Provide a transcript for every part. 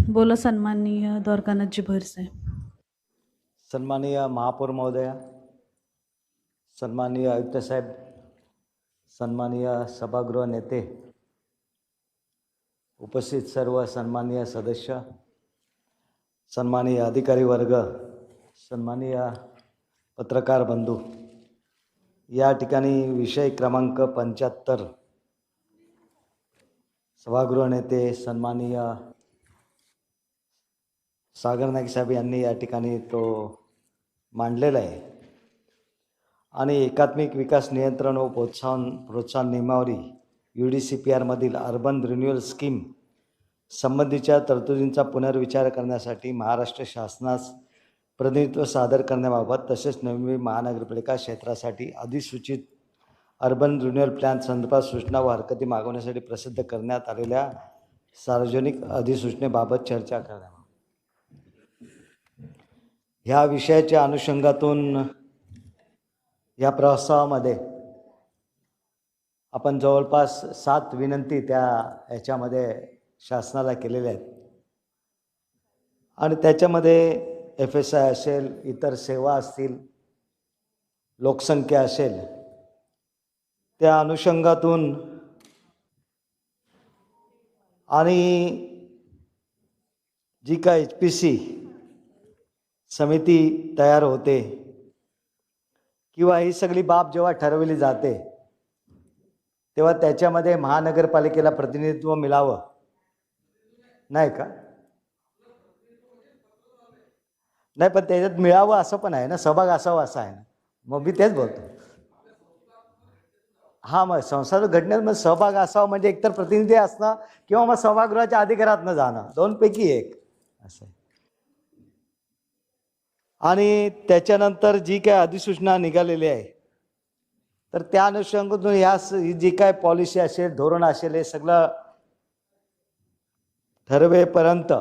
बोला सन्माननीय द्वारकानाथजी भरसे। सन्माननीय महापौर महोदया, सन्माननीय आयुक्त साहेब, सन्माननीय सभागृह नेते, उपस्थित सर्व सन्माननीय सदस्य, सन्माननीय अधिकारी वर्ग, सन्माननीय पत्रकार बंधू, या ठिकाणी विषय क्रमांक 75 सभागृह नेते सन्माननीय सागर नाईक साहेब यांनी या ठिकाणी तो मांडलेला आहे। आणि एकात्मिक विकास नियंत्रण व प्रोत्साहन नियमावली UDCPR मधील अर्बन रिन्युअल स्कीम संबंधीच्या तरतुदींचा पुनर्विचार करण्यासाठी महाराष्ट्र शासनास प्रतिनिधित्व सादर करण्याबाबत तसेच नवी मुंबई महानगरपालिका क्षेत्रासाठी अधिसूचित अर्बन रिन्युअल प्लॅन संदर्भात सूचना व हरकती मागवण्यासाठी प्रसिद्ध करण्यात आलेल्या सार्वजनिक अधिसूचनेबाबत चर्चा करण्यात ह्या विषयाच्या अनुषंगातून या प्रस्तावामध्ये आपण जवळपास 7 विनंती याच्यामध्ये शासनाला केलेल्या आहेत। आणि त्याच्यामध्ये FSI असेल, इतर सेवा असतील, लोकसंख्या असेल, त्या अनुषंगातून आणि जी काय HPC समिती तयार होते किंवा ही सगळी बाब जेव्हा ठरवली जाते तेव्हा त्याच्यामध्ये महानगरपालिकेला प्रतिनिधित्व मिळावं, नाही का? नाही, पण त्याच्यात मिळावं असं पण आहे ना, सहभाग असावा असं आहे ना, मग मी तेच बोलतो। हां, मग संस्थात्मक घटनेत मग सहभाग असावा म्हणजे एकतर प्रतिनिधी असणं किंवा मग सभागृहाच्या अधिकारातनं जाणं, दोनपैकी एक असं आहे। आणि त्याच्यानंतर जी काय अधिसूचना निघालेली आहे तर त्या अनुषंगातून ह्या जी काय पॉलिसी असेल, धोरण असेल, हे सगळं ठरवेपर्यंत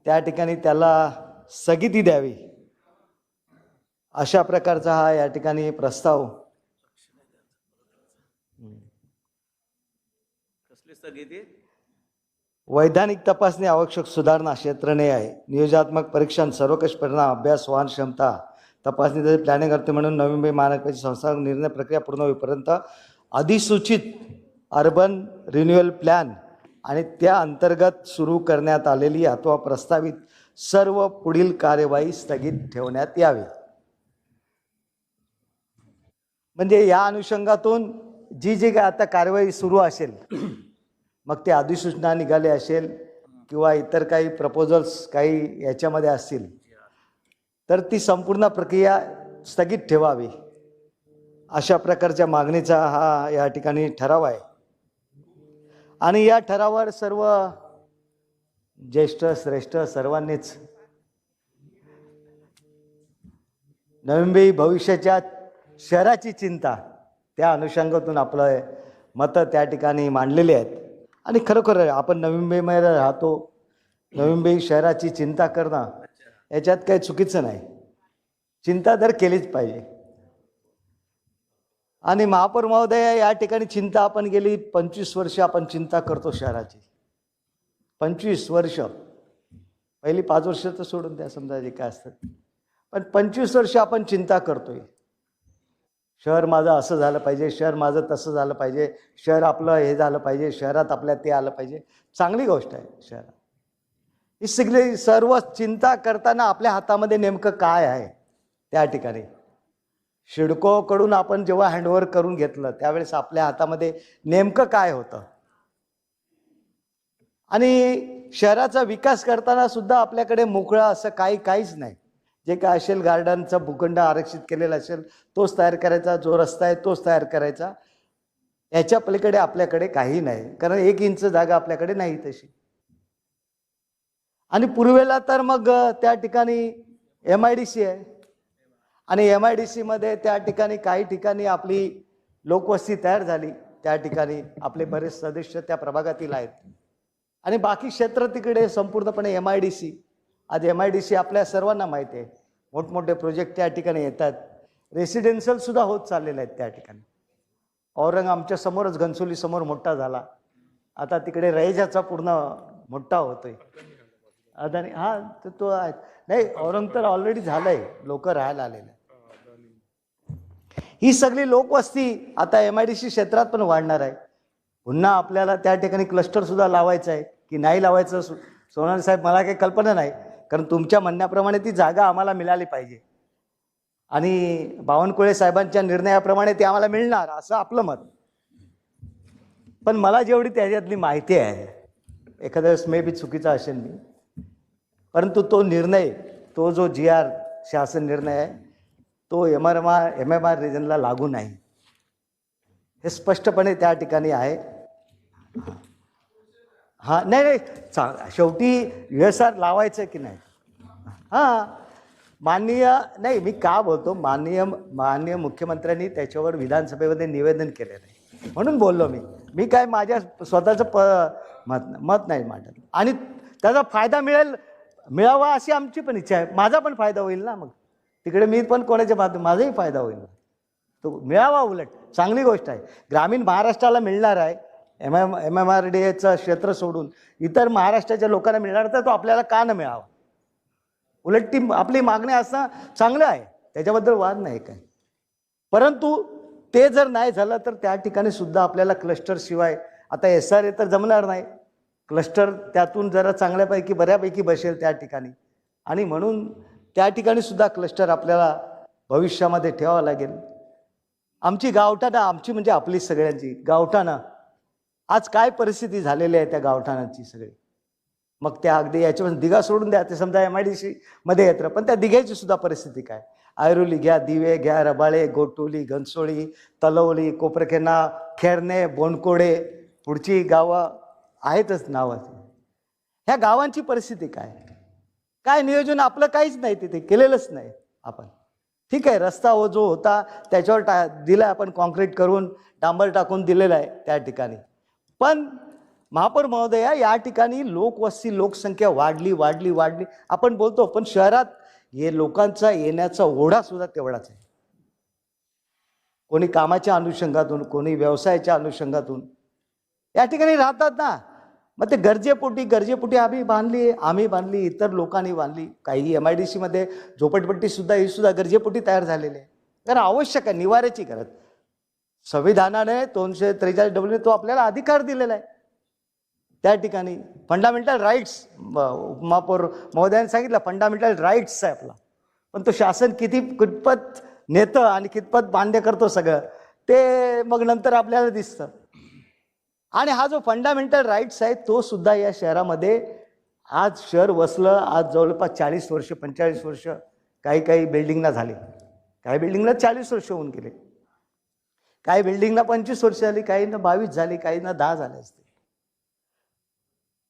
त्या ठिकाणी त्याला स्थगिती द्यावी अशा प्रकारचा हा या ठिकाणी प्रस्ताव। कसली स्थगिती? वैधानिक तपासणी, आवश्यक सुधारणा, क्षेत्रने आहे, नियोजनात्मक परीक्षण, सर्वकष परिणाम अभ्यास, वाहन क्षमता तपासणी तसेच प्लॅनिंग करते म्हणून नवी मुंबई महानगरपालिका संस्था निर्णय प्रक्रिया पूर्ण होईपर्यंत अधिसूचित अर्बन रिन्युअल प्लॅन आणि त्या अंतर्गत सुरू करण्यात आलेली अथवा प्रस्तावित सर्व पुढील कार्यवाही स्थगित ठेवण्यात यावी। म्हणजे या अनुषंगातून जी काय आता कार्यवाही सुरू असेल, मग ते अधिसूचना निघाले असेल किंवा इतर काही प्रपोजल्स काही याच्यामध्ये असतील तर ती संपूर्ण प्रक्रिया स्थगित ठेवावी अशा प्रकारच्या मागणीचा हा या ठिकाणी ठराव आहे। आणि या ठरावावर सर्व ज्येष्ठ श्रेष्ठ सर्वांनीच नवी मुंबई भविष्याच्या शहराची चिंता त्या अनुषंगातून आपलं मतं त्या ठिकाणी मांडलेली आहेत। आणि खरोखर आपण नवी मुंबईमध्ये राहतो, नवी मुंबई शहराची चिंता करणं याच्यात काही चुकीचं नाही, चिंता तर केलीच पाहिजे। आणि महापौर महोदय, या ठिकाणी चिंता आपण गेली 25 वर्ष आपण चिंता करतो शहराची, 25 वर्ष, पहिली 5 वर्ष तर सोडून द्या, समजा जे काय असतं, पण 25 वर्ष आपण चिंता करतोय, शहर माझं असं झालं पाहिजे, शहर माझं तसं झालं पाहिजे, शहर आपलं हे झालं पाहिजे, शहरात आपल्या ते आलं पाहिजे। चांगली गोष्ट आहे शहरात, ही सगळी सर्व चिंता करताना आपल्या हातामध्ये नेमकं काय आहे त्या ठिकाणी सिडकोकडून आपण जेव्हा हँडओव्हर करून घेतलं त्यावेळेस आपल्या हातामध्ये नेमकं काय होतं। आणि शहराचा विकास करताना सुद्धा आपल्याकडे मोकळा असं काहीच नाही, जे काय असेल गार्डनचा भूखंड आरक्षित केलेला असेल तोच तयार करायचा, जो रस्ता आहे तोच तयार करायचा, याच्या पलीकडे आपल्याकडे काही नाही, कारण 1 इंच जागा आपल्याकडे नाही तशी। आणि पूर्वेला तर मग त्या ठिकाणी MIDC आहे आणि MIDC मध्ये त्या ठिकाणी काही ठिकाणी आपली लोकवस्ती तयार झाली, त्या ठिकाणी आपले बरेच सदस्य त्या प्रभागातील आहेत आणि बाकी क्षेत्र तिकडे संपूर्णपणे MIDC। आज MIDC आपल्या सर्वांना माहिती आहे, मोठमोठे प्रोजेक्ट त्या ठिकाणी येतात, रेसिडेन्शियल सुद्धा होत चाललेले आहेत त्या ठिकाणी। औरंग आमच्या समोरच घनसोली समोर मोठा झाला, आता तिकडे रयजाचा पूर्ण मोठा होतोय. अदानी, हा तो आहे. नाही, औरंग तर ऑलरेडी झालंय, लोक राहायला आलेले. ही सगळी लोकवस्ती आता MIDC क्षेत्रात पण वाढणार आहे. पुन्हा आपल्याला त्या ठिकाणी क्लस्टर सुद्धा लावायचं आहे की नाही लावायचं, सोनाली साहेब मला काही कल्पना नाही, कारण तुमच्या म्हणण्याप्रमाणे ती जागा आम्हाला मिळाली पाहिजे आणि बावनकुळे साहेबांच्या निर्णयाप्रमाणे ती आम्हाला मिळणार असं आपलं मत. पण मला जेवढी त्याच्यातली माहिती आहे, एखाद्या वेळेस मे बी चुकीचा असेल मी, परंतु तो निर्णय, तो जो GR शासन निर्णय आहे तो MMR रिजनला लागू नाही, हे स्पष्टपणे त्या ठिकाणी आहे. हां, नाही, शेवटी USR लावायचं की नाही. हां, नाही, मी का बोलतो, माननीय मुख्यमंत्र्यांनी त्याच्यावर विधानसभेमध्ये निवेदन केलेलं आहे म्हणून बोललो मी काय माझ्या स्वतःचं मत नाही मांडत. आणि त्याचा फायदा मिळावा अशी आमची पण इच्छा आहे. माझा पण फायदा होईल ना, मग तिकडे मी पण कोणाच्या माझाही फायदा होईल, तो मिळावा, उलट चांगली गोष्ट आहे. ग्रामीण महाराष्ट्राला मिळणार आहे. MMRDAचं क्षेत्र सोडून इतर महाराष्ट्राच्या लोकांना मिळणार, तर तो आपल्याला का न मिळावा? उलट ती आपली मागणी असणं चांगलं आहे, त्याच्याबद्दल वाद नाही काय. परंतु ते जर नाही झालं तर त्या ठिकाणी सुद्धा आपल्याला क्लस्टर शिवाय आता SRA तर जमणार नाही. क्लस्टर त्यातून जरा चांगल्यापैकी बऱ्यापैकी बसेल त्या ठिकाणी, आणि म्हणून त्या ठिकाणी सुद्धा क्लस्टर आपल्याला भविष्यामध्ये ठेवावं लागेल. आमची गावठाणं, आमची म्हणजे आपली सगळ्यांची गावठाणं, आज काय परिस्थिती झालेली आहे त्या गावठाणांची सगळी. मग त्या अगदी याच्यापासून दिघा सोडून द्या, ते समजा MIDC मध्ये येतं, पण त्या दिघ्याची सुद्धा परिस्थिती काय. ऐरोली घ्या, दिवे घ्या, रबाळे, गोटोली, घनसोळी, तलवली, कोपरखेना, खेरणे, बोनकोडे, पुढची गावं आहेतच नावं. ह्या गावांची परिस्थिती काय नियोजन आपलं काहीच नाही, तिथे केलेलंच नाही आपण. ठीक आहे, रस्ता जो होता त्याच्यावर दिला आपण, कॉन्क्रीट करून डांबर टाकून दिलेला आहे त्या ठिकाणी. पण महापौर महोदया, या ठिकाणी लोकवस्ती, लोकसंख्या वाढली आपण बोलतो, पण शहरात हे लोकांचा येण्याचा ओढा सुद्धा तेवढाच आहे. कोणी कामाच्या अनुषंगातून, कोणी व्यवसायाच्या अनुषंगातून या ठिकाणी राहतात ना. मग ते गरजेपोटी आम्ही बांधली, इतर लोकांनी बांधली. काही MIDC मध्ये झोपडपट्टी सुद्धा, ही सुद्धा गरजेपोटी तयार झालेली आहे, कारण आवश्यक आहे, निवाऱ्याची गरज. संविधानाने 243W तो आपल्याला अधिकार दिलेला आहे त्या ठिकाणी. फंडामेंटल राईट्स, महापौर महोदयांनी सांगितलं, फंडामेंटल राईट्स आहे आपला. पण तो शासन कितपत नेतं आणि कितपत मान्य करतो सगळं, ते मग नंतर आपल्याला दिसतं. आणि हा जो फंडामेंटल राईट्स आहे तो सुद्धा या शहरामध्ये, आज शहर वसलं, आज जवळपास 40 वर्ष 45 वर्ष काही बिल्डिंगना झाली, काही बिल्डिंगला 40 वर्ष होऊन गेले, काही बिल्डिंगला 25 वर्ष झाली, काहींना 22 झाली, काहींना 10 झाले असते.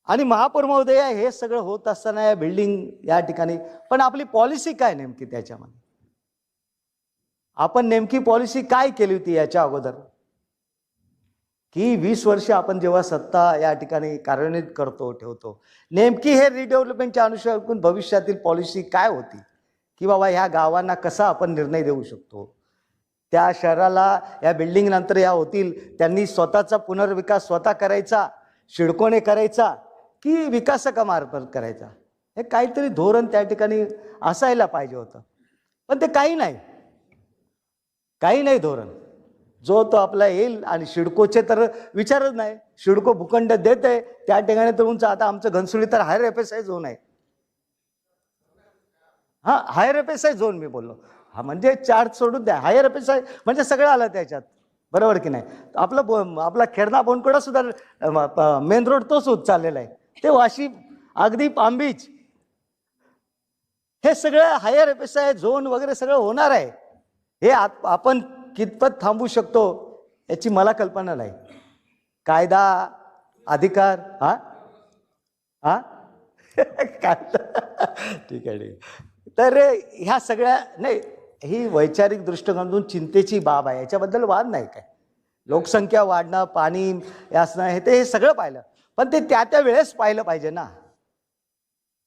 आणि महापौर महोदया, हे सगळं होत असताना या बिल्डिंग या ठिकाणी, पण आपली पॉलिसी काय नेमकी त्याच्यामध्ये, आपण नेमकी पॉलिसी काय केली होती याच्या अगोदर, की 20 वर्ष आपण जेव्हा सत्ता या ठिकाणी कार्यान्वित ठेवतो, नेमकी हे रिडेव्हलपमेंटच्या अनुषंगातून भविष्यातील पॉलिसी काय होती, की बाबा ह्या गावांना कसा आपण निर्णय देऊ शकतो, त्या शहराला या बिल्डिंग नंतर या होतील त्यांनी स्वतःचा पुनर्विकास स्वतः करायचा, शिडकोने करायचा, की विकासकामार्फत करायचा, हे काहीतरी धोरण त्या ठिकाणी असायला पाहिजे होतं. पण ते काही नाही धोरण. जो तो आपला येईल, आणि शिडकोचे तर विचारच नाही. शिडको भूखंड देत आहे त्या ठिकाणी, तर उंच, आता आमचं घनसोली तर हायर FSI झोन आहे. हां, हायर FSI झोन मी बोललो, हा म्हणजे चार्ज सोडून द्या, हायर FSI म्हणजे सगळं आलं त्याच्यात, बरोबर की नाही. आपला खेरणा बोनकोडा सुद्धा मेन रोड तोच होत चाललेला आहे, ते वाशी अगदी पाम बीच, हे सगळं हायर FSI झोन वगैरे सगळं होणार आहे. हे आपण कितपत थांबू शकतो याची मला कल्पना नाही. कायदा अधिकार काय ठीक आहे. तर ह्या सगळ्या नाही, ही वैचारिक दृष्टिकोनातून चिंतेची बाब आहे, याच्याबद्दल वाद नाही काय. लोकसंख्या वाढणं, पाणी असणं, हे सगळं पाहिलं, पण ते त्या वेळेस पाहिलं पाहिजे ना.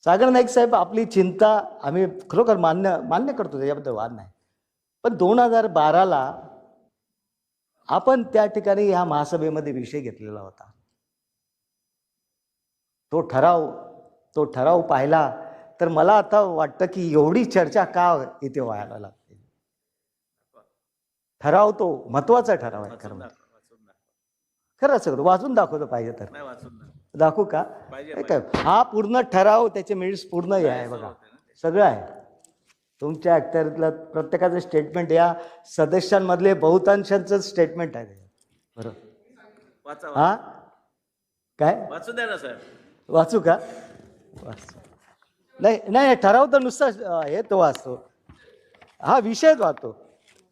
सागर नाईक साहेब, आपली चिंता आम्ही खरोखर मान्य करतो, त्याच्याबद्दल वाद नाही. पण 2012ला आपण त्या ठिकाणी ह्या महासभेमध्ये विषय घेतलेला होता. तो ठराव पाहिला तर मला आता वाटतं की एवढी चर्चा का इथे व्हायला लागते. ठराव तो महत्वाचा ठराव आहे खरं म्हणजे. खरं सगळं वाचून दाखवलं पाहिजे तर दाखवू का काय. हा पूर्ण ठराव त्याचे मिनिट्स पूर्ण हे आहे बघा, सगळं आहे तुमच्या अखत्यारीतलं प्रत्येकाचं स्टेटमेंट, या सदस्यांमधले बहुतांशांचं स्टेटमेंट आहे बरोबर. हा काय वाचू द्या ना सर. वाचू का. वाचू नाही नाही ठराव तर नुसता हे तो वाचतो, हा विषयच वाचतो.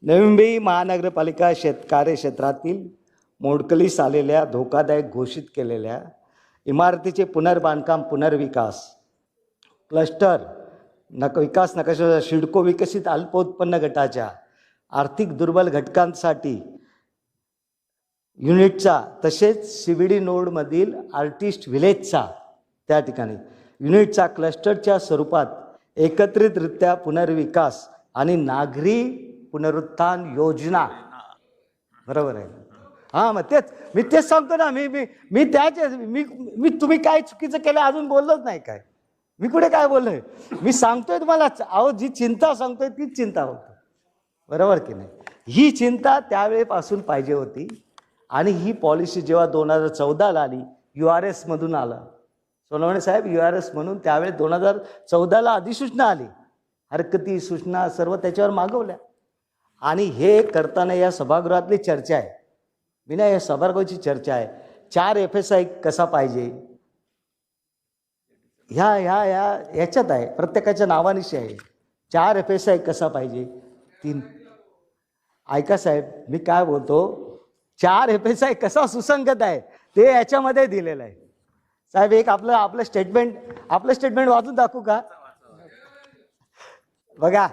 नवी मुंबई महानगरपालिका कार्यक्षेत्रातील मोडकलीस आलेल्या धोकादायक घोषित केलेल्या इमारतीचे पुनर्बांधकाम पुनर्विकास क्लस्टर विकास नकाशा सिडको विकसित अल्पोत्पन्न गटाच्या आर्थिक दुर्बल घटकांसाठी युनिटचा तसेच CBD नोडमधील आर्टिस्ट व्हिलेजचा त्या ठिकाणी युनिटचा क्लस्टरच्या स्वरूपात एकत्रितरित्या पुनर्विकास आणि नागरी पुनरुत्थान योजना. बरोबर आहे. हां मग मी तेच सांगतो ना. मी तुम्ही काय चुकीचं केलं अजून बोललोच नाही काय. मी कुठे काय बोललोय. मी सांगतोय तुम्हाला, अहो जी चिंता सांगतोय तीच चिंता होती. बरोबर की नाही. ही चिंता त्यावेळेपासून पाहिजे होती. आणि ही पॉलिसी जेव्हा 2014ला आली, URS मधून आलं सोनवणे साहेब, URS म्हणून त्यावेळेस 2014ला अधिसूचना आली, हरकती सूचना सर्व त्याच्यावर मागवल्या. आणि हे करताना या सभागृहातली चर्चा आहे, विना या सभागृहाची चर्चा आहे. 4 FSI कसा पाहिजे ह्याच्यात आहे, प्रत्येकाच्या नावानिशी आहे. 4 FSI कसा पाहिजे 3. ऐका साहेब मी काय बोलतो, 4 FSI कसा सुसंगत आहे ते याच्यामध्ये दिलेलं आहे साहेब. एक आपलं स्टेटमेंट वाचून दाखवू का. बघा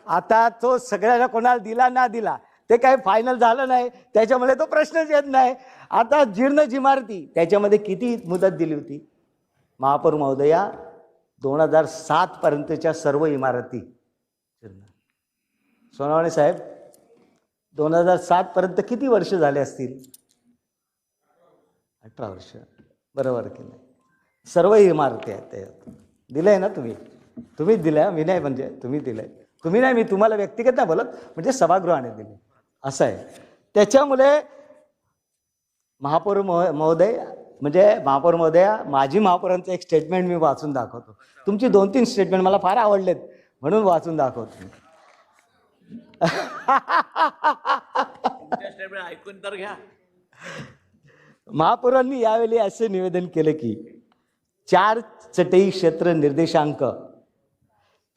आता तो सगळ्यांना कोणाला दिला ना दिला ते काही फायनल झालं नाही, त्याच्यामुळे तो प्रश्नच येत नाही. आता जीर्ण इमारती त्याच्यामध्ये किती मुदत दिली होती महापौर महोदया. 2007 पर्यंतच्या सर्व इमारती. सोनवणे साहेब 2007 पर्यंत किती वर्ष झाले असतील. 18 वर्ष. बरोबर की नाही. सर्व इमारती आहेत त्याच्यात दिलंय ना तुम्हीच दिल्या, मी नाही. म्हणजे तुम्ही दिलंय, तुम्ही नाही, मी तुम्हाला व्यक्तिगत नाही बोलत, म्हणजे सभागृहाने दिले असं आहे. त्याच्यामुळे महापौर महोदया माजी महापौरांचं एक स्टेटमेंट मी वाचून दाखवतो. तुमची 2-3 स्टेटमेंट मला फार आवडलेत म्हणून वाचून दाखवतो. स्टेटमेंट ऐकून तर घ्या. महापौरांनी यावेळी असे निवेदन केले की 4 चटई क्षेत्र निर्देशांक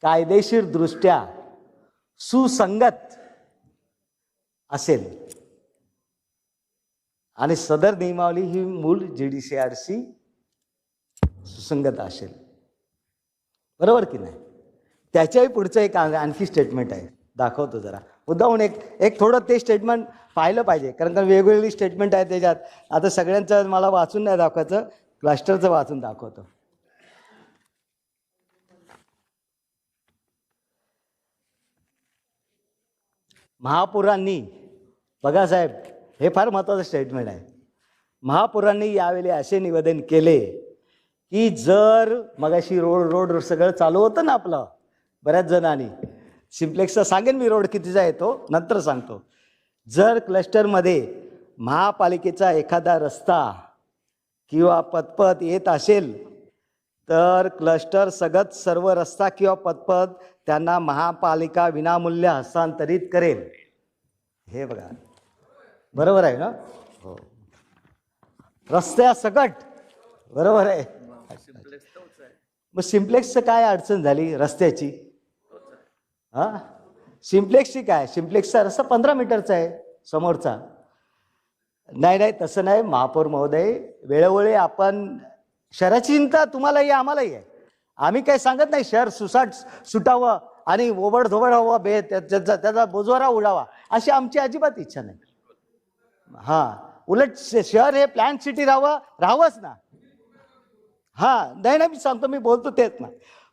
कायदेशीर दृष्ट्या सुसंगत असेल आणि सदर नियमावली ही मूळ GDCRC सुसंगत असेल. बरोबर की नाही. त्याच्याही पुढचं एक आणखी स्टेटमेंट आहे, दाखवतो जरा मुद्दाहून. एक थोडं ते स्टेटमेंट पाहिलं पाहिजे, कारण का वेगवेगळी स्टेटमेंट आहे त्याच्यात. आता सगळ्यांचं मला वाचून नाही दाखवायचं, क्लस्टरचं वाचून दाखवतो. महापौरांनी, बघा साहेब हे फार महत्त्वाचं स्टेटमेंट आहे. महापौरांनी यावेळी असे निवेदन केले की जर मगाशी रोड सगळं चालू होतं ना आपलं बऱ्याच जणांनी, सिम्प्लेक्सचा सांगेन मी रोड कितीचा येतो नंतर सांगतो. जर क्लस्टरमध्ये महापालिकेचा एखादा रस्ता किंवा पदपथ येत असेल तर क्लस्टर सगळं सर्व रस्ता किंवा पदपथ त्यांना महापालिका विनामूल्य हस्तांतरित करेल. हे बघा बरोबर आहे ना. हो रस्त्या सकट. बरोबर आहे. मग सिम्प्लेक्सचं काय अडचण झाली रस्त्याची. हां सिम्प्लेक्सची काय, सिम्प्लेक्सचा रस्ता 15 मीटरचा आहे समोरचा. नाही तसं नाही महापौर महोदय, वेळोवेळी आपण शहराची चिंता तुम्हालाही आम्हालाही आहे. आम्ही काही सांगत नाही शहर सुटावं आणि ओबडधोबड हवं, त्याचा बोजवारा उडावा अशी आमची अजिबात इच्छा नाही. हां उलट शहर हे प्लॅन सिटी राहावंच ना. हां नाही मी सांगतो, मी बोलतो तेच ना.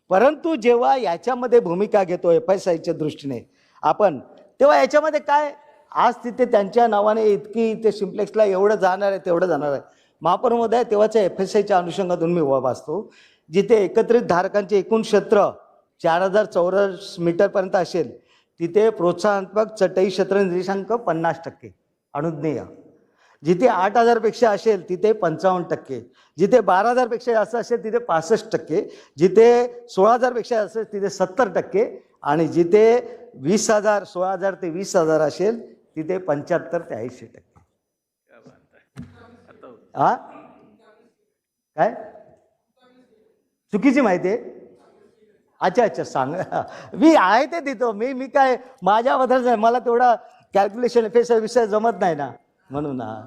परंतु जेव्हा याच्यामध्ये भूमिका घेतो FSIच्या दृष्टीने आपण, तेव्हा याच्यामध्ये काय आज तिथे त्यांच्या नावाने इतकी ते सिम्प्लेक्सला एवढं जाणार आहे तेवढं जाणार आहे. महापौर महोदय तेव्हाच्या FSIच्या अनुषंगातून मी वाचतो, जिथे एकत्रित धारकांचे एकूण क्षेत्र 4000 चौरस मीटरपर्यंत असेल तिथे प्रोत्साहनात्मक चटई क्षेत्र निर्देशांक 50%, अनुज्ञेय. जिथे 8000 पेक्षा असेल तिथे 55%, जिथे 12000 पेक्षा जास्त असेल तिथे 65%, जिथे 16000 पेक्षा असेल तिथे 70%, आणि जिथे 20000 16000 ते 20000 असेल तिथे 75 ते 80%. हा काय चुकीची माहिती आहे? अच्छा अच्छा, सांग. मी आहे ते देतो. मी काय माझ्याबद्दल नाही, मला तेवढा कॅल्क्युलेशन FSI विषय जमत नाही ना, म्हणून. हा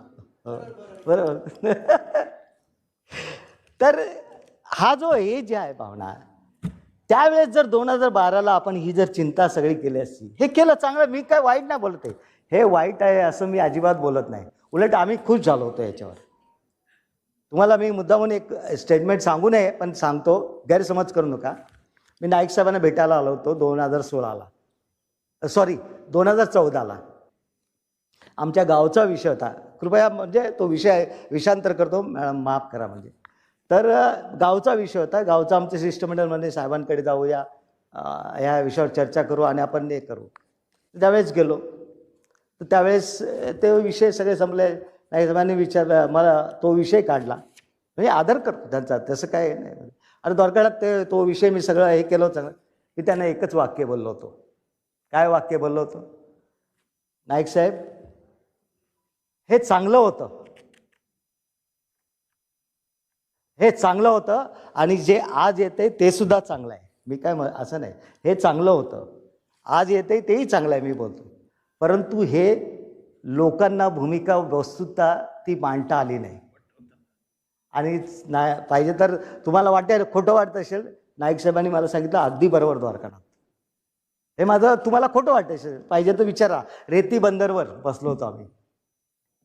बरोबर. तर हा जो हे जे आहे भावना, त्यावेळेस जर 2012ला आपण ही जर चिंता सगळी केली असती, हे केलं चांगलं, मी काय वाईट नाही बोलत आहे, हे वाईट आहे असं मी अजिबात बोलत नाही. उलट आम्ही खुश झालो होतो याच्यावर. तुम्हाला मी मुद्दामून एक स्टेटमेंट सांगू नये पण सांगतो, गैरसमज करू नका. मी नाईक साहेबांना भेटायला आलो होतो 2016ला, सॉरी 2014ला. आमच्या गावचा विषय होता, कृपया म्हणजे तो विषयांतर करतो मॅडम, माफ करा. म्हणजे तर गावचा विषय होता. गावचा आमचं शिष्टमंडळ म्हणजे साहेबांकडे जाऊया, ह्या विषयावर चर्चा करू आणि आपण हे करू. त्यावेळेस गेलो तर त्यावेळेस ते विषय सगळे संपले. नाईक साहेबांनी विचारलं, मला तो विषय काढला, म्हणजे आदर करतो त्यांचा, तसं काय नाही. आणि द्वारकानात तो विषय मी सगळं हे केलं होतं की त्यांना एकच वाक्य बोललो होतो. काय वाक्य बोललो होतो? नाईक साहेब, हे चांगलं होतं, हे चांगलं होतं, आणि जे आज येते ते सुद्धा चांगलं आहे. मी काय असं नाही, हे चांगलं होतं, आज येते तेही चांगलं आहे मी बोलतो, परंतु हे लोकांना भूमिका वस्तुतः ती मांडता आली नाही. आणि पाहिजे तर तुम्हाला वाटेल खोटं वाटत असेल, नाईक साहेबांनी मला सांगितलं अगदी बरोबर द्वारकानाथ, हे माझं तुम्हाला खोटं वाटत असेल पाहिजे तर विचारा, रेती बंदरवर बसलो होतो आम्ही,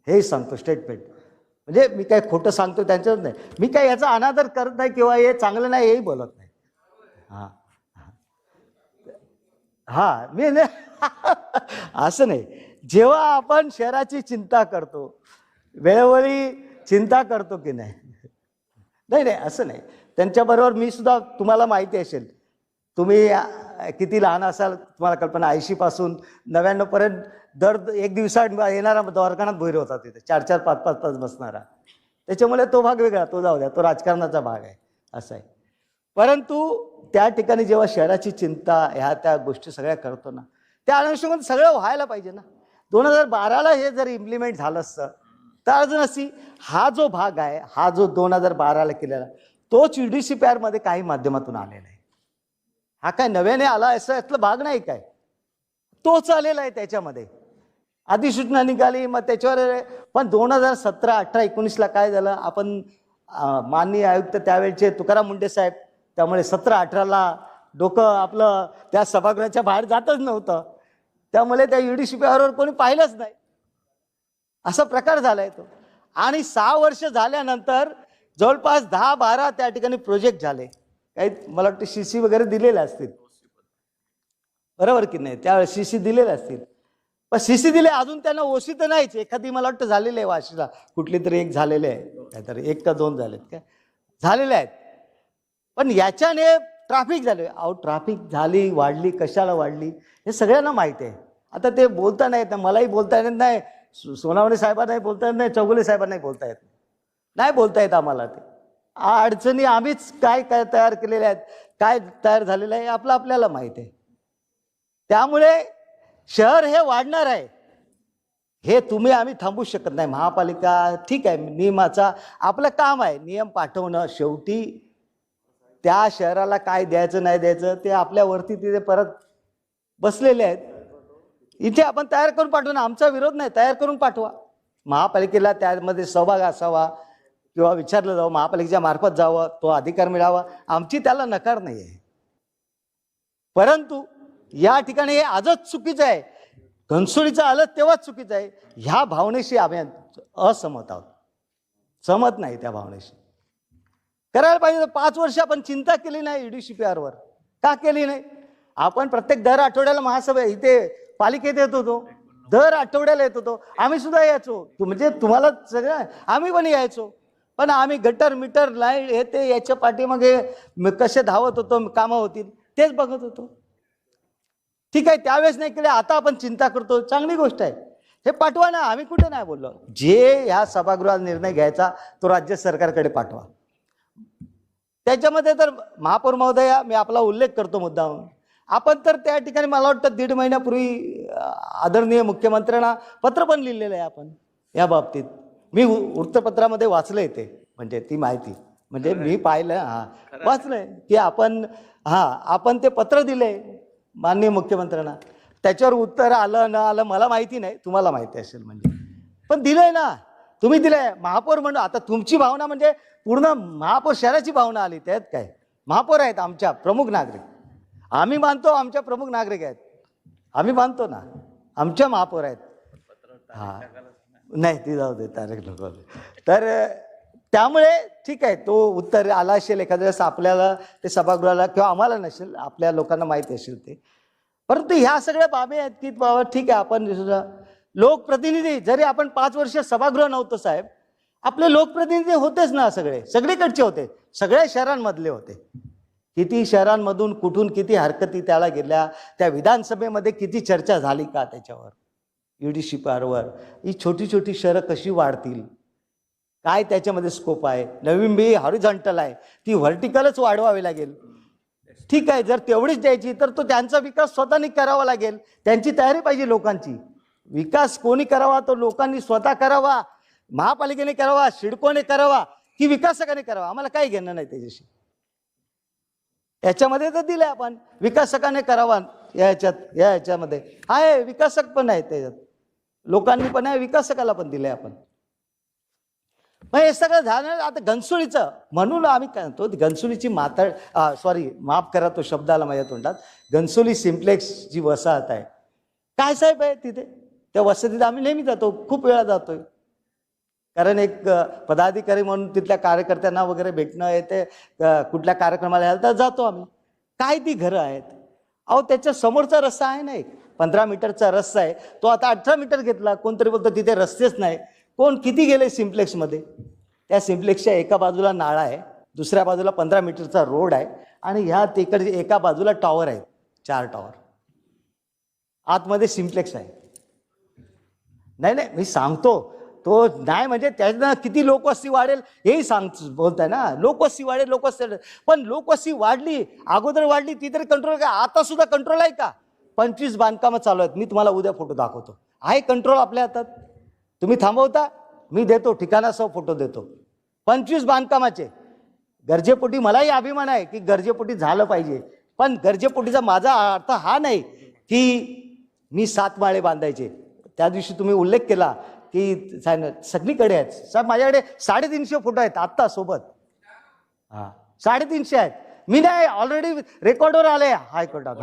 हेही सांगतो स्टेटमेंट. म्हणजे मी काय खोटं सांगतो त्यांच्यावर नाही, मी काय याचा अनादर करत नाही किंवा हे चांगलं नाही हेही बोलत नाही. हां हां मी असं नाही. जेव्हा आपण शहराची चिंता करतो, वेळोवेळी चिंता करतो की नाही, नाही नाही असं नाही. त्यांच्याबरोबर मी सुद्धा, तुम्हाला माहिती असेल, तुम्ही किती लहान असाल तुम्हाला कल्पना, 80पासून 99पर्यंत दर एक दिवसात येणारा द्वारकानाथ भैरव होता तिथे, 4-4, 5-5 तास बसणारा. त्याच्यामुळे तो भाग वेगळा, तो जाऊ द्या, तो राजकारणाचा भाग आहे, असं आहे. परंतु त्या ठिकाणी जेव्हा शहराची चिंता ह्या त्या गोष्टी सगळ्या करतो ना, त्या अनुषंगाने सगळं व्हायला पाहिजे ना. 2012ला हे जर इम्प्लिमेंट झालं असतं तर अजून अशी हा जो भाग आहे, हा जो 2012ला केलेला, तोच UDCPR मध्ये काही माध्यमातून आलेला आहे. हा काय नव्याने आला असं यातला भाग नाही काय, तोच आलेला आहे. त्याच्यामध्ये अधिसूचना निघाली, मग त्याच्यावर. पण 2017, 18, 19ला काय झालं, आपण माननीय आयुक्त त्यावेळेचे तुकाराम मुंडे साहेब, त्यामुळे 17-18ला डोकं आपलं त्या सभागृहाच्या बाहेर जातच नव्हतं, त्यामुळे त्या UDCPR कोणी पाहिलंच नाही, असा प्रकार झालाय तो. आणि 6 वर्ष झाल्यानंतर जवळपास 10-12 त्या ठिकाणी प्रोजेक्ट झाले, काही मला वाटतं CC वगैरे दिलेले असतील, बरोबर की नाही, त्यावेळेस CC दिलेले असतील. पण CC दिले, अजून त्यांना OC तर नाहीच. एखादी मला वाटतं झालेली आहे वाशीला, कुठली तरी एक झालेले आहे, काहीतरी 1 का 2 झालेत काय, झालेले आहेत. पण याच्याने ट्रॅफिक झाले. अहो ट्रॅफिक झाली, वाढली, कशाला वाढली हे सगळ्यांना माहिती आहे. आता ते बोलता नाही येत, मलाही बोलता येत नाही, सोनावणे साहेबांनाही बोलता येत नाही, चौगुले साहेबांनाही बोलता येत नाही बोलता येत आम्हाला. ते अडचणी आम्हीच काय काय तयार केलेल्या आहेत, काय तयार झालेलं आहे आपलं आपल्याला माहित आहे. त्यामुळे शहर हे वाढणार आहे, हे तुम्ही आम्ही थांबू शकत नाही. महापालिका ठीक आहे, नियमाचा आपलं काम आहे, नियम पाठवणं. शेवटी त्या शहराला काय द्यायचं नाही द्यायचं ते आपल्यावरती तिथे परत बसलेले आहेत. इथे आपण तयार करून पाठवू ना, आमचा विरोध नाही, तयार करून पाठवा. महापालिकेला त्यामध्ये सहभाग असावा किंवा विचारलं जावं, महापालिकेच्या मार्फत जावं, तो अधिकार मिळावा, आमची त्याला नकार नाही आहे. परंतु या ठिकाणी हे आजच चुकीचं आहे, घनसोलीचं आलं तेव्हाच चुकीचं आहे. ह्या भावनेशी आम्ही असहमत आहोत, सहमत नाही त्या भावनेशी. करायला पाहिजे. 5 वर्ष आपण चिंता केली नाही UDCPR वर, का केली नाही? आपण प्रत्येक दर आठवड्याला महासभा इथे पालिकेत येत होतो, दर आठवड्याला येत होतो, आम्ही सुद्धा यायचो. म्हणजे तुम्हाला सगळं आम्ही पण यायचो. पण आम्ही गटर मीटर लाईट हे ते याच्या पाठीमागे कसे धावत होतो, कामं होतील तेच बघत होतो. ठीक आहे, त्यावेळेस नाही केले, आता आपण चिंता करतो, चांगली गोष्ट आहे. हे पाठवा ना, आम्ही कुठे नाही बोललो. जे ह्या सभागृहात निर्णय घ्यायचा तो राज्य सरकारकडे पाठवा. त्याच्यामध्ये तर महापौर महोदया, मी आपला उल्लेख करतो मुद्दाम, आपण तर त्या ठिकाणी मला वाटतं 1.5 महिन्यापूर्वी आदरणीय मुख्यमंत्र्यांना पत्र पण लिहिलेलं आहे आपण या बाबतीत. मी वृत्तपत्रामध्ये वाचलंय ते, म्हणजे ती माहिती, म्हणजे मी पाहिलं, वाचलंय की आपण ते पत्र दिले माननीय मुख्यमंत्र्यांना. त्याच्यावर उत्तर आलं न आलं मला माहिती नाही, तुम्हाला माहिती असेल म्हणजे, पण दिलंय ना तुम्ही, दिलंय. महापौर म्हणून आता तुमची भावना म्हणजे पूर्ण महापौर शहराची भावना आली, त्यात काय. महापौर आहेत आमच्या प्रमुख नागरिक, आम्ही मानतो आमच्या प्रमुख नागरिक आहेत, आम्ही मानतो ना आमच्या महापौर आहेत. नाही ती जाऊ दे, तारक नको. तर त्यामुळे ठीक आहे, तो उत्तर आला असेल एखाद्या वेळेस आपल्याला, ते सभागृहाला किंवा आम्हाला नसेल, आपल्या लोकांना माहिती असेल ते. परंतु ह्या सगळ्या बाबी आहेत की बाबा ठीक आहे, आपण लोकप्रतिनिधी, जरी आपण 5 वर्ष सभागृह नव्हतं साहेब, आपले लोकप्रतिनिधी होतेच ना, सगळीकडचे होते, सगळ्या शहरांमधले होते. किती शहरांमधून कुठून किती हरकती त्याला गेल्या, त्या विधानसभेमध्ये किती चर्चा झाली का त्याच्यावर, UDCPR ही छोटी छोटी शहरं कशी वाढतील, काय त्याच्यामध्ये स्कोप आहे. नवीन बी हॉरिझॉन्टल आहे, ती व्हर्टिकलच वाढवावी लागेल. ठीक आहे, जर तेवढीच द्यायची तर तो त्यांचा विकास स्वतःनी करावा लागेल, त्यांची तयारी पाहिजे लोकांची. विकास कोणी करावा, तो लोकांनी स्वतः करावा, महापालिकेने करावा, सिडकोने करावा की विकासकाने करावा, आम्हाला काही घेणं नाही त्याच्याशी. याच्यामध्ये तर दिलंय आपण, विकासकाने करावा, याच्यामध्ये आहे, विकासक पण आहे त्याच्यात, लोकांनी पण आहे, विकासकाला पण दिलंय आपण. मग हे सगळं झालं. आता घनसोलीचं म्हणून आम्ही काय म्हणतो, घनसोलीची माफ करा तो शब्द आला माझ्या तोंडात, घनसोली सिम्प्लेक्स जी वसाहत आहे, काय साहेब आहे तिथे, त्या वसतीत आम्ही नेहमी जातो, खूप वेळा जातोय. कारण एक पदाधिकारी म्हणून तिथल्या कार्यकर्त्यांना वगैरे भेटणं येते, कुठल्या कार्यक्रमाला यायला तर जातो आम्ही. काय ती घरं आहेत, अहो त्याच्या समोरचा रस्ता आहे ना, एक 15 मीटरचा रस्ता आहे, तो आता 18 मीटर घेतला. कोणतरी बोलतो तिथे रस्तेच नाही. कोण किती गेले सिम्प्लेक्समध्ये, त्या सिम्प्लेक्सच्या एका बाजूला नाळा आहे, दुसऱ्या बाजूला 15 मीटरचा रोड आहे, आणि ह्या तिकडे एका बाजूला टॉवर आहेत, 4 टॉवर, आतमध्ये सिम्प्लेक्स आहे. नाही मी सांगतो, तो नाही म्हणजे त्याच्यानं किती लोकवस्ती वाढेल हेही बोलताय ना, लोकवस्ती वाढेल, लोकवस्ती, पण लोकवस्ती वाढली, अगोदर वाढली ती तरी कंट्रोल का, आता सुद्धा कंट्रोल आहे का? 25 बांधकामं चालू आहेत, मी तुम्हाला उद्या फोटो दाखवतो, आहे कंट्रोल आपल्या हातात. तुम्ही थांबवता, मी देतो ठिकाणासह फोटो देतो. 25 बांधकामाचे, गरजेपोटी मलाही अभिमान आहे की गरजेपोटी झालं पाहिजे, पण गरजेपोटीचा माझा अर्थ हा नाही की मी 7 माळे बांधायचे. त्या दिवशी तुम्ही उल्लेख केला की सगळीकडे आहेत साहेब, माझ्याकडे 350 फोटो आहेत आत्ता सोबत. 350 आहेत, मी नाही, ऑलरेडी रेकॉर्डवर आले हायकोर्टात.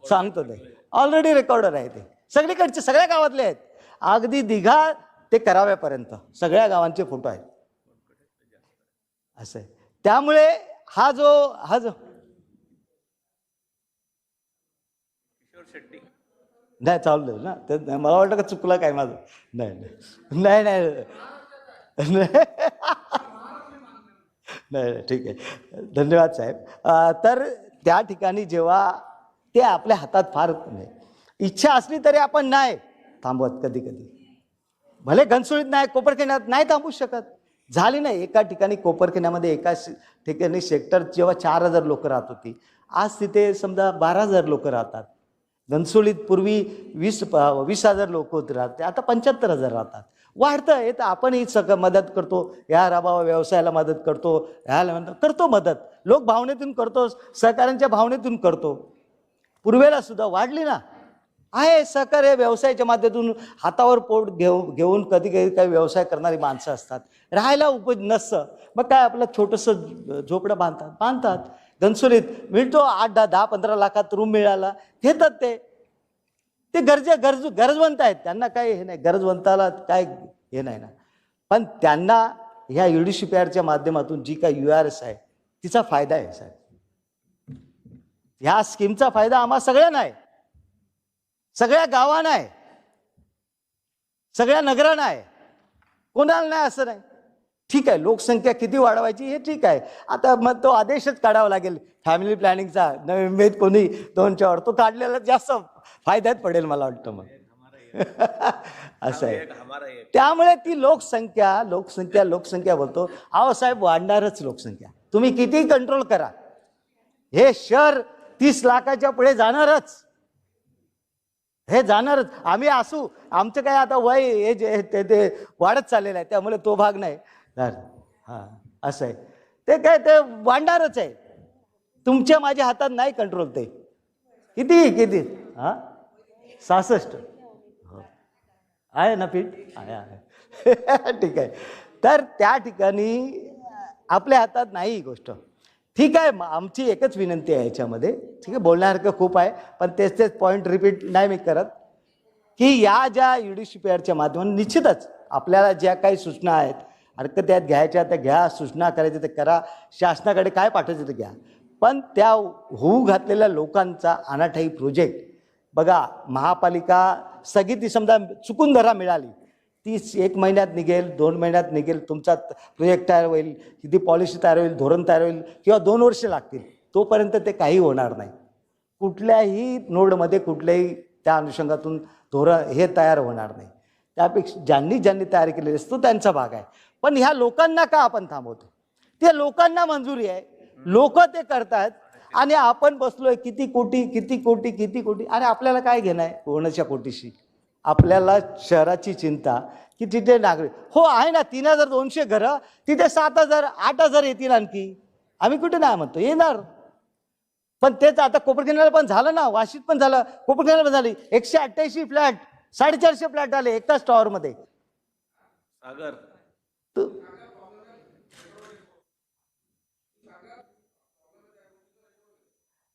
सांगतो ते ऑलरेडी रेकॉर्डवर आहे, ते सगळीकडचे, सगळ्या गावातले आहेत, अगदी दिघा ते कराव्यापर्यंत सगळ्या गावांचे फोटो आहेत. असं आहे. त्यामुळे हा जो नाही चालू ना, मला वाटतं का चुकलं काय माझं, नाही नाही ठीक आहे, धन्यवाद साहेब. तर त्या ठिकाणी जेव्हा ते आपल्या हातात फार नाही, इच्छा असली तरी आपण नाही थांबवत. कधी भले घनसोलीत नाही, कोपरखेड्यात नाही थांबू शकत. झाली नाही, एका ठिकाणी कोपरखेड्यामध्ये एका ठिकाणी सेक्टर जेव्हा 4000 लोक राहत होती, आज तिथे समजा 12000 लोक राहतात. घनसोलीत पूर्वी 20,000 लोक राहते, आता 75,000 राहतात. वाढतं हे, तर आपणही सगळं मदत करतो, ह्या राबावा व्यवसायाला मदत करतो, ह्याला करतो मदत, लोक भावनेतून करतो, सहकार्यांच्या भावनेतून करतो. पूर्वेला सुद्धा वाढली ना, आहे सहकार्य व्यवसायाच्या माध्यमातून, हातावर पोट घेऊन कधी काही व्यवसाय करणारी माणसं असतात, राहायला नसतं, मग काय आपलं छोटंसं झोपडं बांधतात. घनसोलीत मिळतो 8-10-15 लाखात रूम मिळाला, घेतात ते गरजवंत आहेत, त्यांना काय हे नाही, गरजवंताला काय हे नाही ना. पण त्यांना ह्या UDCPRच्या माध्यमातून जी काय URS आहे तिचा फायदा आहे साहेब. ह्या स्कीमचा फायदा आम्हा सगळ्यांना आहे, सगळ्या गावांना आहे, सगळ्या नगरांना आहे, कोणाला नाही असं नाही. ठीक आहे, लोकसंख्या किती वाढवायची हे ठीक आहे. आता मग तो आदेशच काढावा लागेल फॅमिली प्लॅनिंगचा, नवी कोणी 2च्या वर तो काढलेला जास्त फायद्यात पडेल मला वाटतं. मग असं आहे. त्यामुळे ती लोकसंख्या लोकसंख्या लोकसंख्या बोलतो. अहो साहेब, वाढणारच लोकसंख्या. तुम्ही किती कंट्रोल करा, हे शहर 30 लाखाच्या पुढे जाणारच, हे जाणारच. आम्ही असू, आमचं काय आता वय हे जे ते वाढत चाललेलं आहे, त्यामुळे तो भाग नाही. हां, असं आहे. ते काय ते वाढणारच आहे. तुमच्या माझ्या हातात नाही कंट्रोल. ते किती हां 66 आहे ना पीठ आहे. ठीक आहे. तर त्या ठिकाणी आपल्या हातात नाही ही गोष्ट. ठीक आहे, आमची एकच विनंती आहे याच्यामध्ये. ठीक आहे, बोलण्यासारखं खूप आहे, पण तेच पॉईंट रिपीट नाही मी करत, की या ज्या UDCPRच्या माध्यमातून निश्चितच आपल्याला ज्या काही सूचना आहेत, हरकत त्यात घ्यायच्या त्या घ्या, सूचना करायच्या ते करा, शासनाकडे काय पाठवायचं ते घ्या. पण त्या होऊ घातलेल्या लोकांचा अनाठाई प्रोजेक्ट बघा. महापालिका स्थगिती समजा चुकून धरा मिळाली, ती 1 महिन्यात निघेल, 2 महिन्यात निघेल, तुमचा प्रोजेक्ट तयार होईल, किती पॉलिसी तयार होईल, धोरण तयार होईल, किंवा 2 वर्ष लागतील. तोपर्यंत ते काही होणार नाही. कुठल्याही नोडमध्ये कुठल्याही त्या अनुषंगातून धोरण हे तयार होणार नाही. त्यापेक्षा ज्यांनी तयार केलेले असतो त्यांचा भाग आहे. पण ह्या लोकांना का आपण थांबवतो? ते लोकांना मंजुरी आहे, लोक ते करतात, आणि आपण बसलोय किती कोटी. आणि आपल्याला काय घेणं आहे कोणाच्या कोटीशी? आपल्याला शहराची चिंता की तिथे नागरिक हो आहे ना. 3200 घरं, तिथे 7000 8000 येतील आणखी. आम्ही कुठे नाही म्हणतो, येणार. पण तेच आता कोपरखिंडला पण झालं ना, वाशीत पण झालं, कोपरखिंडला पण झाली. 188 फ्लॅट, 450 फ्लॅट आले एकाच टॉवरमध्ये. सागर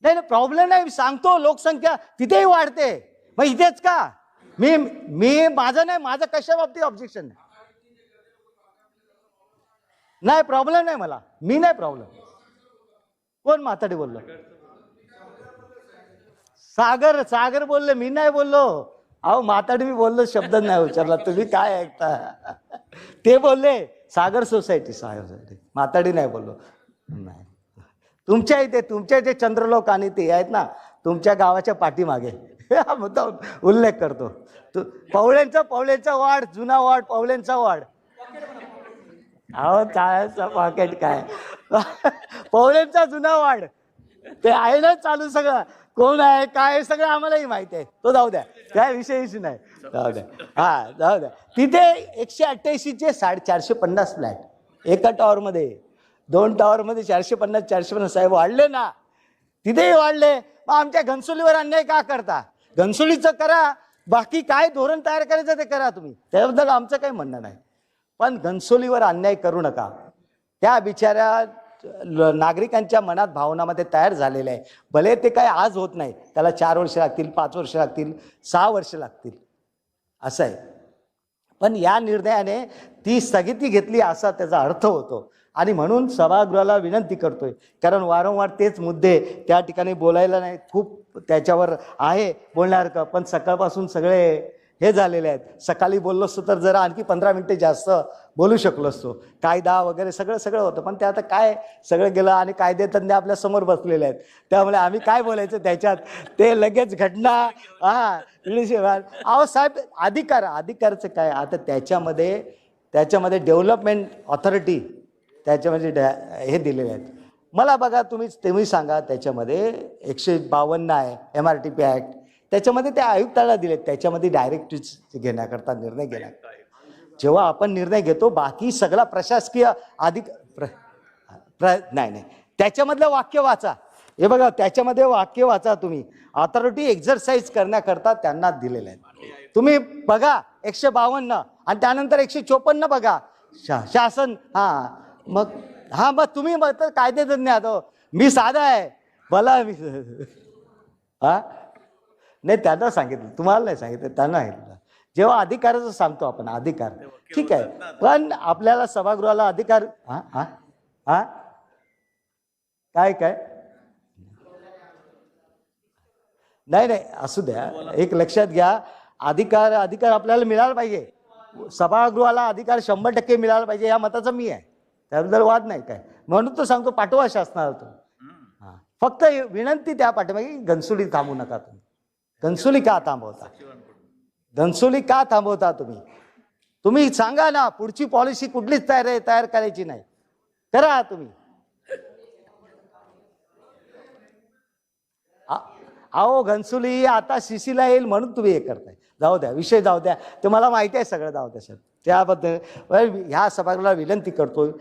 नाही, प्रॉब्लेम नाही, सांगतो. लोकसंख्या तिथेही वाढते, मग इथेच का? मी माझं नाही, माझं कशा बाबतीत ऑब्जेक्शन नाही, प्रॉब्लेम नाही मला. मी नाही प्रॉब्लेम. कोण माताडी बोललो? सागर बोलले, मी नाही बोललो. अहो माताडी मी बोललो, शब्द नाही उच्चारला. तुम्ही काय ऐकता? ते बोलले सागर सोसायटी माताडी नाही बोललो. नाही, तुमच्या इथे तुमच्या जे चंद्रलोक आणि ते आहेत ना, तुमच्या गावाच्या पाठीमागे मुद्दा उल्लेख करतो. पवळ्यांचा वाड, जुना वाड, पवळ्यांचा वाड. अहो चाळ्याचा पॉकेट काय, पवळ्यांचा जुना वाड ते आहे ना चालू. सगळं कोण आहे काय सगळं आम्हालाही माहिती आहे. तो जाऊ द्या, काय विषयच नाही, जाऊ द्या. हा जाऊ द्या. तिथे 188चे 450 फ्लॅट एका टॉवरमध्ये, 2 टॉवरमध्ये 450 साहेब वाढले ना, तिथेही वाढले. मग आमच्या घनसोलीवर अन्याय का करता? घनसोलीचं करा, बाकी काय धोरण तयार करायचं ते करा तुम्ही, त्याबद्दल आमचं काही म्हणणं नाही. पण घनसोलीवर अन्याय करू नका. त्या बिचाऱ्या नागरिकांच्या मनात भावनामध्ये तयार झालेलं आहे. भले ते काय आज होत नाही, त्याला 4 वर्ष लागतील, 5 वर्ष लागतील, 6 वर्ष लागतील, असं आहे. पण या निर्णयाने ती स्थगिती घेतली असा त्याचा अर्थ होतो. आणि म्हणून सभागृहाला विनंती करतोय, कारण वारंवार तेच मुद्दे त्या ठिकाणी बोलायला नाही, खूप त्याच्यावर आहे बोलण्यासारखं, पण सकाळपासून सगळे हे झालेले आहेत. सकाळी बोललो असतो तर जरा आणखी 15 मिनिटे जास्त बोलू शकलो असतो. कायदा वगैरे सगळं होतं, पण ते आता काय सगळं गेलं आणि कायदेतज्ञ आपल्या समोर बसलेले आहेत. त्यामुळे आम्ही काय बोलायचं त्याच्यात, ते लगेच घटना. अहो साहेब, अधिकारचं काय आता त्याच्यामध्ये डेव्हलपमेंट ऑथॉरिटी त्याच्यामध्ये हे दिलेले आहेत. मला बघा, तुम्ही सांगा, त्याच्यामध्ये 152 आहे MRTP ॲक्ट, त्याच्यामध्ये त्या आयुक्ताला दिलेत, त्याच्यामध्ये डायरेक्टिव्ह घेण्याकरता निर्णय घेण्या. जेव्हा आपण निर्णय घेतो, बाकी सगळा प्रशासकीय नाही, त्याच्यामधलं वाक्य वाचा. हे बघा, त्याच्यामध्ये वाक्य वाचा तुम्ही. ऑथॉरिटी एक्झरसाइज करण्याकरता त्यांना दिलेलं आहे. तुम्ही बघा 152 आणि त्यानंतर 154 बघा, शासन. मग तुम्ही तर कायदेतज्ञ आहात, मी साधा आहे. मला नाही, त्यांना सांगितलं, तुम्हाला नाही सांगितलं, त्यांना सांगितलं. जेव्हा अधिकाराचं सांगतो आपण, अधिकार ठीक आहे, पण आपल्याला सभागृहाला अधिकार काय नाही असू द्या. एक लक्षात घ्या, अधिकार आपल्याला मिळाला पाहिजे. सभागृहाला अधिकार 100% मिळाला पाहिजे या मताचा मी आहे, त्याबद्दल वाद नाही काय. म्हणून तो सांगतो पाठवा शासनाला तो. हां, फक्त विनंती त्या पाठीमागे घनसोली थांबू नका तुम्ही. घनसोली का थांबवता? घनसोली का थांबवता तुम्ही? तुम्ही सांगा ना, पुढची पॉलिसी कुठलीच तयार करायची नाही, करा तुम्ही. अहो घनसोली आता सीसीला येईल म्हणून तुम्ही हे करताय. जाऊ द्या, विषय जाऊ द्या, ते मला माहिती आहे सगळं, जाऊ द्या सर. त्याबद्दल ह्या सभागृहाला विनंती करतोय,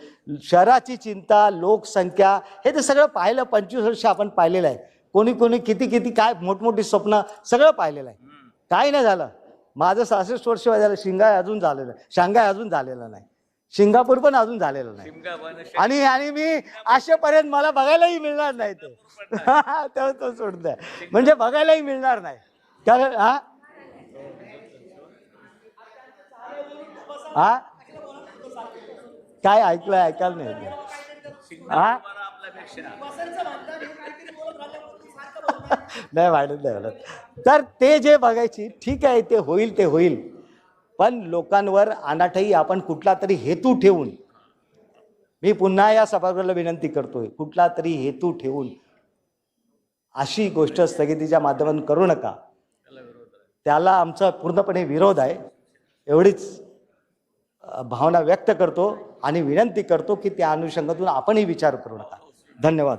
शहराची चिंता, लोकसंख्या, हे ते सगळं पाहिलं. 25 वर्ष आपण पाहिलेलं आहे. कोणी कोणी किती काय मोठमोठी स्वप्न सगळं पाहिलेलं आहे. काय नाही झालं. माझं 66 वर्ष झालं. शांघाय अजून झालेलं नाही. सिंगापूर पण अजून झालेलं नाही. आणि मी अशापर्यंत मला बघायलाही मिळणार नाही ते. तो सोडून द्या, म्हणजे बघायलाही मिळणार नाही. कारण हा काय ऐकायला नाही. नाही वाढत नाही. तर ते जे बघायची ठीक आहे, ते होईल, पण लोकांवर अनाठही आपण कुठला तरी हेतू ठेवून, मी पुन्हा या सभागृहाला विनंती करतोय, कुठला तरी हेतू ठेवून अशी गोष्ट स्थगितीच्या माध्यमातून करू नका. त्याला आमचा पूर्णपणे विरोध आहे. एवढीच भावना व्यक्त करतो आणि विनंती करतो की त्या अनुषंगातून आपणही विचार करू नका. धन्यवाद.